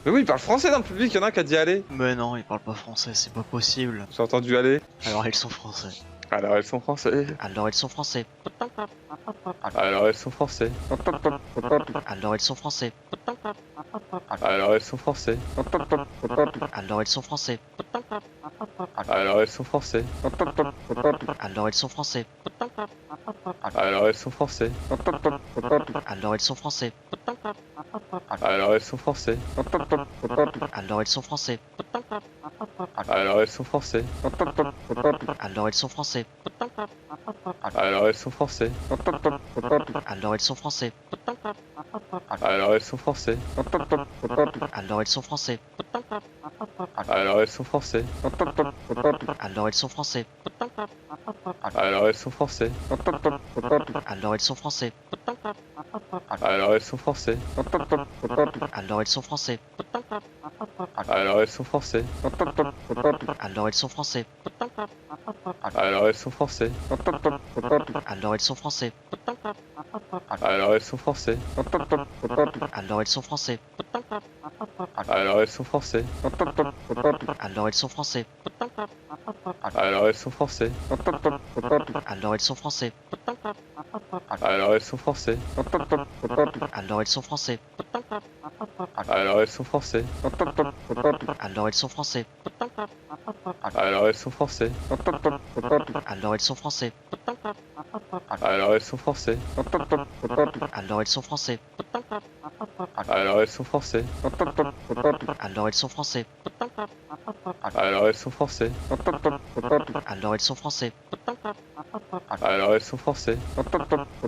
Mais oui, il parle français dans le public, il y en a un qui a dit aller. Mais non, ils parlent pas français, c'est pas possible. J'ai entendu aller. Alors ils sont français. Alors elles sont français. Alors ils sont français. Alors elles sont français. Alors ils sont français. Alors elles sont français. Alors ils sont français. Alors elles sont français. Alors ils sont français. Alors elles sont français. Alors ils sont français. Alors elles sont français. Alors ils sont français. Alors elles sont français. Alors ils sont français. Alors elles sont français. Alors ils sont français. Alors elles sont français. Alors ils sont français. Alors elles sont français. Alors ils sont français. Alors elles sont français. Alors ils sont français. Alors elles sont français. Alors ils sont français. Alors elles sont français. Alors ils sont français. Alors elles sont français. Alors ils sont français. Alors elles sont français. Alors ils sont français. Alors elles sont français. Alors ils sont français. Alors elles sont français. Alors ils sont français. Alors elles sont français. Alors ils sont français. Alors elles sont français. Alors ils sont français. Alors elles sont français. Alors ils sont français. Alors elles sont français. Alors ils sont français. Alors elles sont français. Alors ils sont français. Alors elles sont français. Alors ils sont français.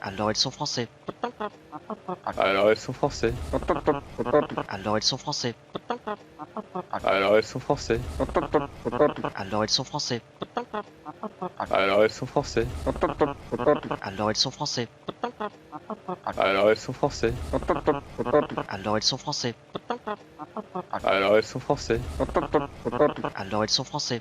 Alors elles sont français. Alors ils sont français. Alors elles sont français. Alors ils sont français. Alors elles sont français. Alors ils sont français. Alors elles sont français. Alors ils sont français. Alors elles sont français. Alors ils sont français. Alors elles sont français. Alors ils sont français.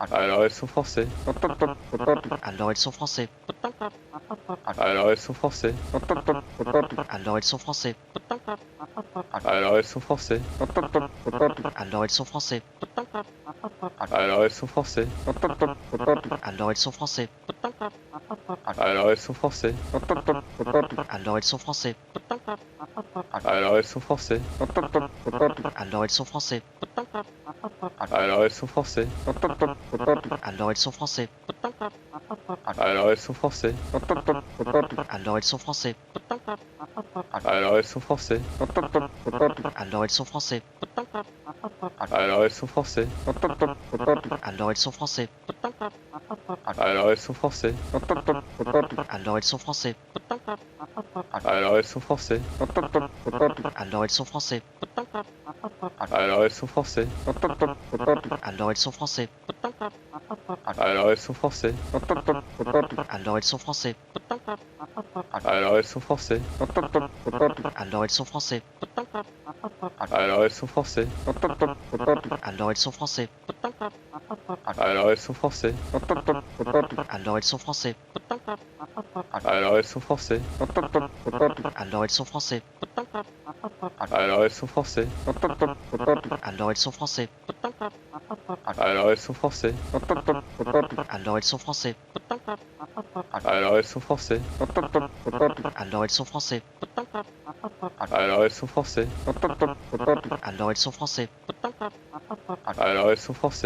Alors elles sont français. Alors ils sont français. Alors elles sont français. Alors ils sont français. Alors elles sont français. Alors ils sont français. Alors elles sont français. Alors ils sont français. Alors elles sont français. Alors ils sont français. Alors elles sont français. Alors ils sont français. Alors elles sont français. Alors ils sont français. Alors elles sont français. Alors ils sont français. Alors elles sont français. Alors ils sont français. Alors elles sont français. Alors ils sont français. Alors elles sont français. Alors ils sont français. Alors elles sont français. Alors ils sont français. Alors elles sont français. Alors ils sont français. Alors elles sont français. Alors ils sont français. Alors elles sont français. Alors ils sont français. Alors elles sont français. Alors ils sont français. Alors elles sont français. Alors ils sont français. Alors elles sont français. Alors ils sont français. Alors elles sont français. Alors ils sont français. Alors elles sont français. Alors ils sont français. Alors elles sont français. Alors ils sont français. Alors elles sont français. Alors ils sont français. Alors elles sont français. Alors ils sont français. Alors elles sont français.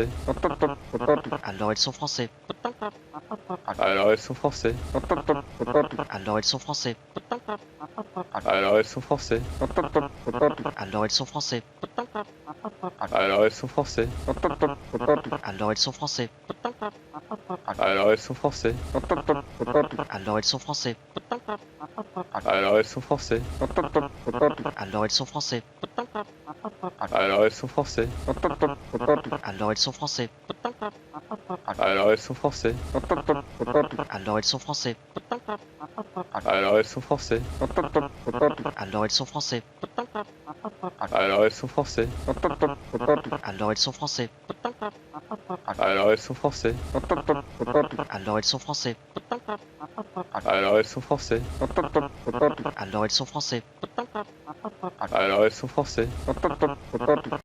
Alors ils sont français. Alors elles sont français. Alors ils sont français. Alors elles sont français. Alors ils sont français. Alors elles sont français. Alors ils sont français. Alors elles sont français. Alors ils sont français. Alors elles sont français. Alors ils sont français. Alors elles sont français. Alors ils sont français. Alors elles sont français. Alors ils sont français. Alors elles sont français. Alors ils sont français. Alors elles sont français. Alors ils sont français. Alors elles sont français. Alors ils sont français. Alors elles sont français. Alors ils sont français. Alors elles sont français.